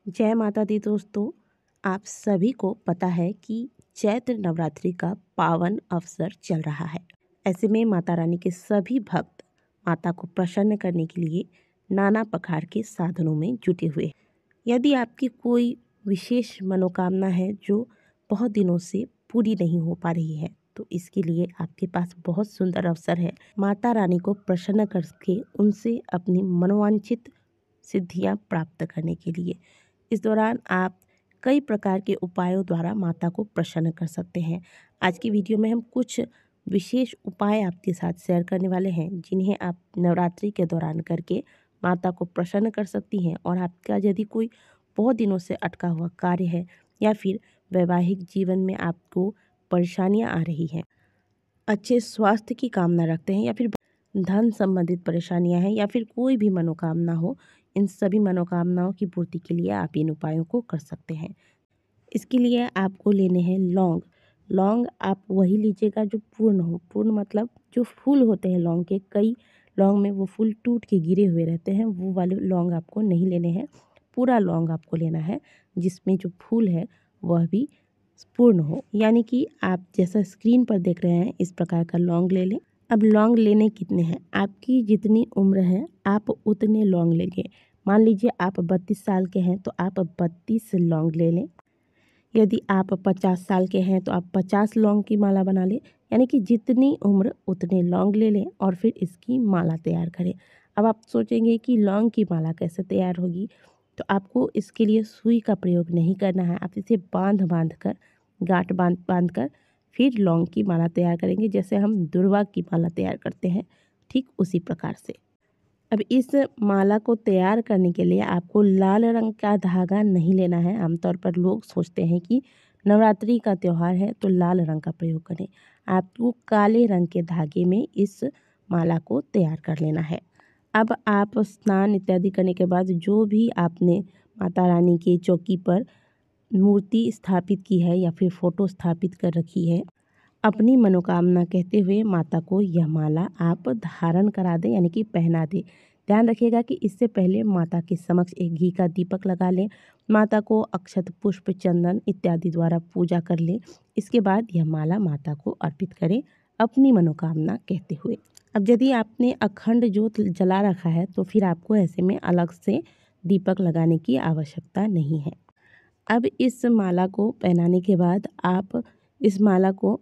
जय माता दी दोस्तों। आप सभी को पता है कि चैत्र नवरात्रि का पावन अवसर चल रहा है। ऐसे में माता रानी के सभी भक्त माता को प्रसन्न करने के लिए नाना प्रकार के साधनों में जुटे हुए हैं। यदि आपकी कोई विशेष मनोकामना है जो बहुत दिनों से पूरी नहीं हो पा रही है, तो इसके लिए आपके पास बहुत सुंदर अवसर है माता रानी को प्रसन्न करके उनसे अपनी मनोवांछित सिद्धियां प्राप्त करने के लिए। इस दौरान आप कई प्रकार के उपायों द्वारा माता को प्रसन्न कर सकते हैं। आज की वीडियो में हम कुछ विशेष उपाय आपके साथ शेयर करने वाले हैं जिन्हें आप नवरात्रि के दौरान करके माता को प्रसन्न कर सकती हैं। और आपका यदि कोई बहुत दिनों से अटका हुआ कार्य है या फिर वैवाहिक जीवन में आपको परेशानियां आ रही हैं, अच्छे स्वास्थ्य की कामना रखते हैं या फिर धन संबंधित परेशानियां हैं या फिर कोई भी मनोकामना हो, इन सभी मनोकामनाओं की पूर्ति के लिए आप इन उपायों को कर सकते हैं। इसके लिए आपको लेने हैं लौंग। लौंग आप वही लीजिएगा जो पूर्ण हो। पूर्ण मतलब जो फूल होते हैं लौंग के, कई लौंग में वो फूल टूट के गिरे हुए रहते हैं, वो वाले लौंग आपको नहीं लेने हैं। पूरा लौंग आपको लेना है जिसमें जो फूल है वह भी पूर्ण हो, यानी कि आप जैसा स्क्रीन पर देख रहे हैं इस प्रकार का लौंग ले लें। अब लौंग लेने कितने हैं, आपकी जितनी उम्र है आप उतने लौंग लेंगे। मान लीजिए आप 32 साल के हैं तो आप 32 लौंग ले लें। यदि आप 50 साल के हैं तो आप 50 लौंग की माला बना लें, यानी कि जितनी उम्र उतने लौंग ले लें और फिर इसकी माला तैयार करें। अब आप सोचेंगे कि लौंग की माला कैसे तैयार होगी, तो आपको इसके लिए सुई का प्रयोग नहीं करना है। आप इसे बांध कर, गांठ बांध कर फिर लौंग की माला तैयार करेंगे, जैसे हम दुर्वा की माला तैयार करते हैं, ठीक उसी प्रकार से। अब इस माला को तैयार करने के लिए आपको लाल रंग का धागा नहीं लेना है। आमतौर पर लोग सोचते हैं कि नवरात्रि का त्यौहार है तो लाल रंग का प्रयोग करें। आपको काले रंग के धागे में इस माला को तैयार कर लेना है। अब आप स्नान इत्यादि करने के बाद जो भी आपने माता रानी की चौकी पर मूर्ति स्थापित की है या फिर फोटो स्थापित कर रखी है, अपनी मनोकामना कहते हुए माता को यह माला आप धारण करा दें, यानी कि पहना दें। ध्यान रखिएगा कि इससे पहले माता के समक्ष एक घी का दीपक लगा लें, माता को अक्षत पुष्प चंदन इत्यादि द्वारा पूजा कर लें। इसके बाद यह माला माता को अर्पित करें अपनी मनोकामना कहते हुए। अब यदि आपने अखंड ज्योत जला रखा है तो फिर आपको ऐसे में अलग से दीपक लगाने की आवश्यकता नहीं है। अब इस माला को पहनाने के बाद आप इस माला को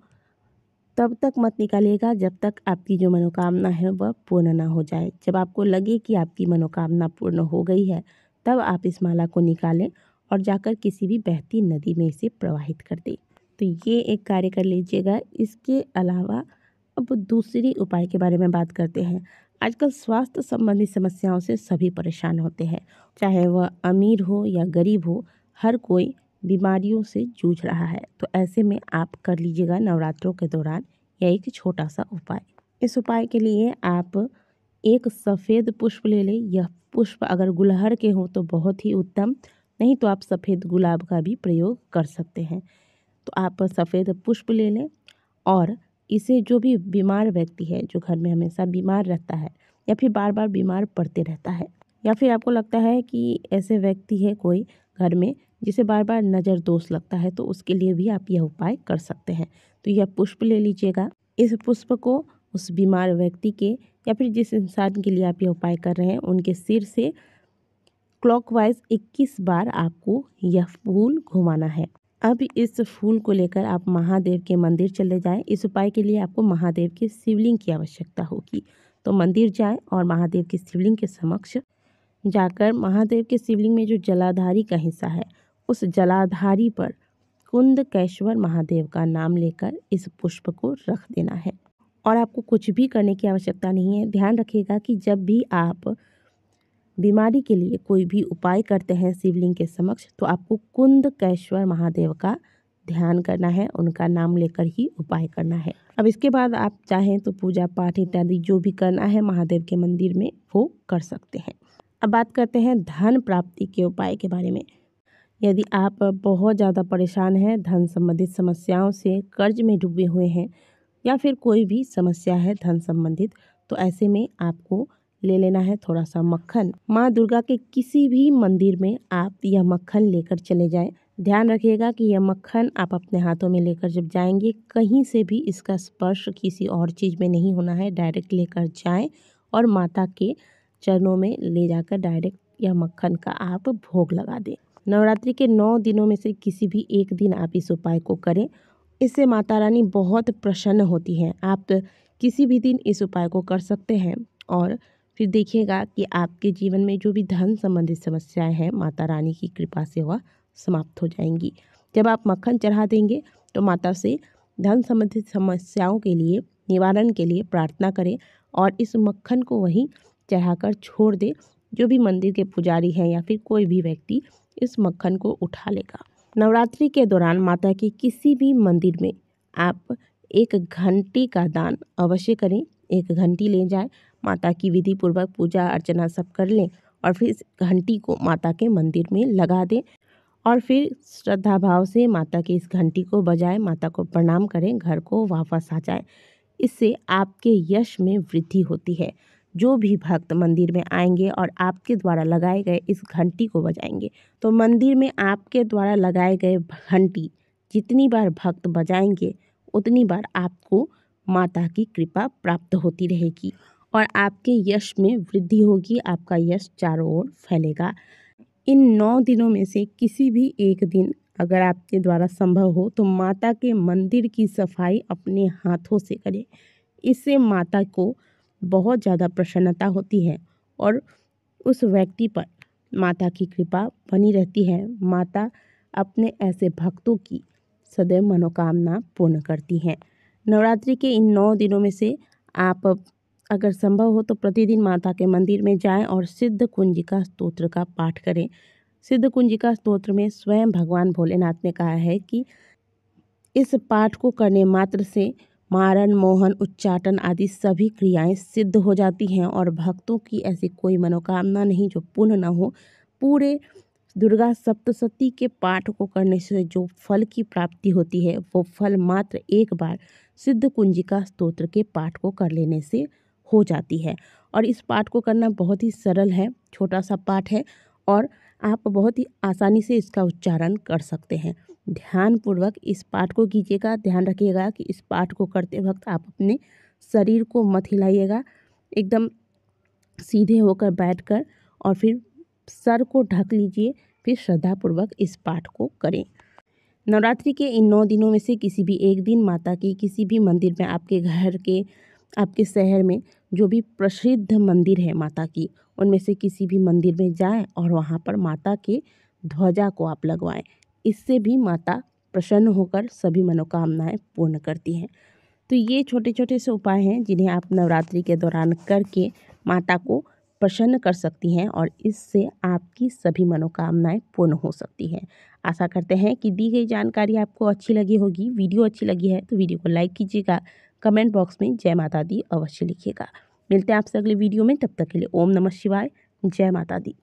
तब तक मत निकालिएगा जब तक आपकी जो मनोकामना है वह पूर्ण ना हो जाए। जब आपको लगे कि आपकी मनोकामना पूर्ण हो गई है, तब आप इस माला को निकालें और जाकर किसी भी बहती नदी में इसे प्रवाहित कर दें। तो ये एक कार्य कर लीजिएगा। इसके अलावा अब दूसरी उपाय के बारे में बात करते हैं। आजकल स्वास्थ्य संबंधी समस्याओं से सभी परेशान होते हैं, चाहे वह अमीर हो या गरीब हो, हर कोई बीमारियों से जूझ रहा है। तो ऐसे में आप कर लीजिएगा नवरात्रों के दौरान यह एक छोटा सा उपाय। इस उपाय के लिए आप एक सफ़ेद पुष्प ले लें। यह पुष्प अगर गुलहड़ के हों तो बहुत ही उत्तम, नहीं तो आप सफ़ेद गुलाब का भी प्रयोग कर सकते हैं। तो आप सफ़ेद पुष्प ले लें और इसे जो भी बीमार व्यक्ति है, जो घर में हमेशा बीमार रहता है या फिर बार बार बीमार पड़ते रहता है, या फिर आपको लगता है कि ऐसे व्यक्ति है कोई घर में जिसे बार बार नज़र दोष लगता है, तो उसके लिए भी आप यह उपाय कर सकते हैं। तो यह पुष्प ले लीजिएगा। इस पुष्प को उस बीमार व्यक्ति के या फिर जिस इंसान के लिए आप यह उपाय कर रहे हैं उनके सिर से क्लॉकवाइज 21 बार आपको यह फूल घुमाना है। अब इस फूल को लेकर आप महादेव के मंदिर चले जाएं। इस उपाय के लिए आपको महादेव के शिवलिंग की आवश्यकता होगी, तो मंदिर जाएं और महादेव के शिवलिंग के समक्ष जाकर महादेव के शिवलिंग में जो जलाधारी का हिस्सा है, उस जलाधारी पर कुंदकेश्वर महादेव का नाम लेकर इस पुष्प को रख देना है। और आपको कुछ भी करने की आवश्यकता नहीं है। ध्यान रखिएगा कि जब भी आप बीमारी के लिए कोई भी उपाय करते हैं शिवलिंग के समक्ष, तो आपको कुंदकेश्वर महादेव का ध्यान करना है, उनका नाम लेकर ही उपाय करना है। अब इसके बाद आप चाहें तो पूजा पाठ इत्यादि जो भी करना है महादेव के मंदिर में वो कर सकते हैं। अब बात करते हैं धन प्राप्ति के उपाय के बारे में। यदि आप बहुत ज़्यादा परेशान हैं, धन संबंधित समस्याओं से कर्ज में डूबे हुए हैं या फिर कोई भी समस्या है धन संबंधित, तो ऐसे में आपको ले लेना है थोड़ा सा मक्खन। माँ दुर्गा के किसी भी मंदिर में आप यह मक्खन लेकर चले जाएं। ध्यान रखिएगा कि यह मक्खन आप अपने हाथों में लेकर जब जाएंगे, कहीं से भी इसका स्पर्श किसी और चीज़ में नहीं होना है। डायरेक्ट लेकर जाएं और माता के चरणों में ले जाकर डायरेक्ट यह मक्खन का आप भोग लगा दें। नवरात्रि के 9 दिनों में से किसी भी एक दिन आप इस उपाय को करें। इससे माता रानी बहुत प्रसन्न होती हैं। आप किसी भी दिन इस उपाय को कर सकते हैं और फिर देखिएगा कि आपके जीवन में जो भी धन संबंधित समस्याएं हैं, माता रानी की कृपा से वह समाप्त हो जाएंगी। जब आप मक्खन चढ़ा देंगे तो माता से धन संबंधित समस्याओं के लिए निवारण के लिए प्रार्थना करें और इस मक्खन को वहीं चढ़ाकर छोड़ दें। जो भी मंदिर के पुजारी हैं या फिर कोई भी व्यक्ति इस मक्खन को उठा लेगा। नवरात्रि के दौरान माता के किसी भी मंदिर में आप 1 घंटे का दान अवश्य करें। 1 घंटी ले जाएं, माता की विधि पूर्वक पूजा अर्चना सब कर लें और फिर इस घंटी को माता के मंदिर में लगा दें और फिर श्रद्धा भाव से माता की इस घंटी को बजाएं, माता को प्रणाम करें, घर को वापस आ जाएं। इससे आपके यश में वृद्धि होती है। जो भी भक्त मंदिर में आएंगे और आपके द्वारा लगाए गए इस घंटी को बजाएंगे तो मंदिर में आपके द्वारा लगाए गए घंटी जितनी बार भक्त बजाएंगे उतनी बार आपको माता की कृपा प्राप्त होती रहेगी और आपके यश में वृद्धि होगी। आपका यश चारों ओर फैलेगा। इन 9 दिनों में से किसी भी एक दिन अगर आपके द्वारा संभव हो तो माता के मंदिर की सफाई अपने हाथों से करें। इससे माता को बहुत ज़्यादा प्रसन्नता होती है और उस व्यक्ति पर माता की कृपा बनी रहती है। माता अपने ऐसे भक्तों की सदैव मनोकामना पूर्ण करती हैं। नवरात्रि के इन 9 दिनों में से आप अगर संभव हो तो प्रतिदिन माता के मंदिर में जाएं और सिद्ध कुंजिका स्तोत्र का पाठ करें। सिद्ध कुंजिका स्तोत्र में स्वयं भगवान भोलेनाथ ने कहा है कि इस पाठ को करने मात्र से मारण, मोहन, उच्चाटन आदि सभी क्रियाएं सिद्ध हो जाती हैं और भक्तों की ऐसी कोई मनोकामना नहीं जो पूर्ण न हो। पूरे दुर्गा सप्तशती के पाठ को करने से जो फल की प्राप्ति होती है वो फल मात्र एक बार सिद्ध कुंजिका स्तोत्र के पाठ को कर लेने से हो जाती है। और इस पाठ को करना बहुत ही सरल है, छोटा सा पाठ है और आप बहुत ही आसानी से इसका उच्चारण कर सकते हैं। ध्यानपूर्वक इस पाठ को कीजिएगा। ध्यान रखिएगा कि इस पाठ को करते वक्त आप अपने शरीर को मत हिलाइएगा। एकदम सीधे होकर बैठकर और फिर सर को ढक लीजिए। फिर श्रद्धापूर्वक इस पाठ को करें। नवरात्रि के इन 9 दिनों में से किसी भी एक दिन माता की किसी भी मंदिर में, आपके घर के, आपके शहर में जो भी प्रसिद्ध मंदिर है माता की, उनमें से किसी भी मंदिर में जाएं और वहां पर माता के ध्वजा को आप लगवाएं। इससे भी माता प्रसन्न होकर सभी मनोकामनाएं पूर्ण करती हैं। तो ये छोटे छोटे से उपाय हैं जिन्हें आप नवरात्रि के दौरान करके माता को प्रसन्न कर सकती हैं और इससे आपकी सभी मनोकामनाएं पूर्ण हो सकती हैं। आशा करते हैं कि दी गई जानकारी आपको अच्छी लगी होगी। वीडियो अच्छी लगी है तो वीडियो को लाइक कीजिएगा। कमेंट बॉक्स में जय माता दी अवश्य लिखिएगा। मिलते हैं आपसे अगले वीडियो में। तब तक के लिए ओम नमः शिवाय। जय माता दी।